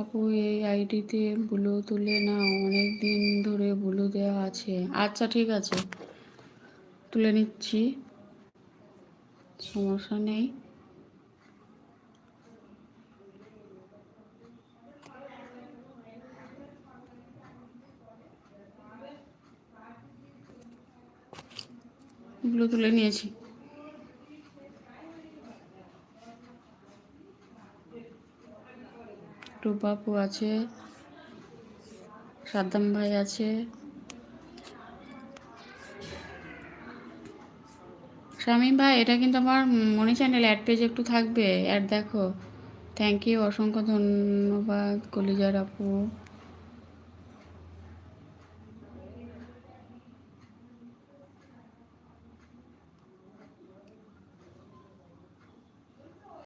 আপু এই আইডিতে ব্লু তুলে নাও, অনেক দিন ধরে ব্লু দেওয়া আছে। আচ্ছা ঠিক আছে, তুলে নিচ্ছি, সমস্যা নেই। ব্লু তুলে নিয়েছি। রূপাপু আছে, সাদ্দাম ভাই আছে, শামীম ভাই এটা কিন্তু আমার মনি চ্যানেল অ্যাড পেজ একটু থাকবে, অ্যাড দেখো। থ্যাংক ইউ, অসংখ্য ধন্যবাদ কলিজার আপু।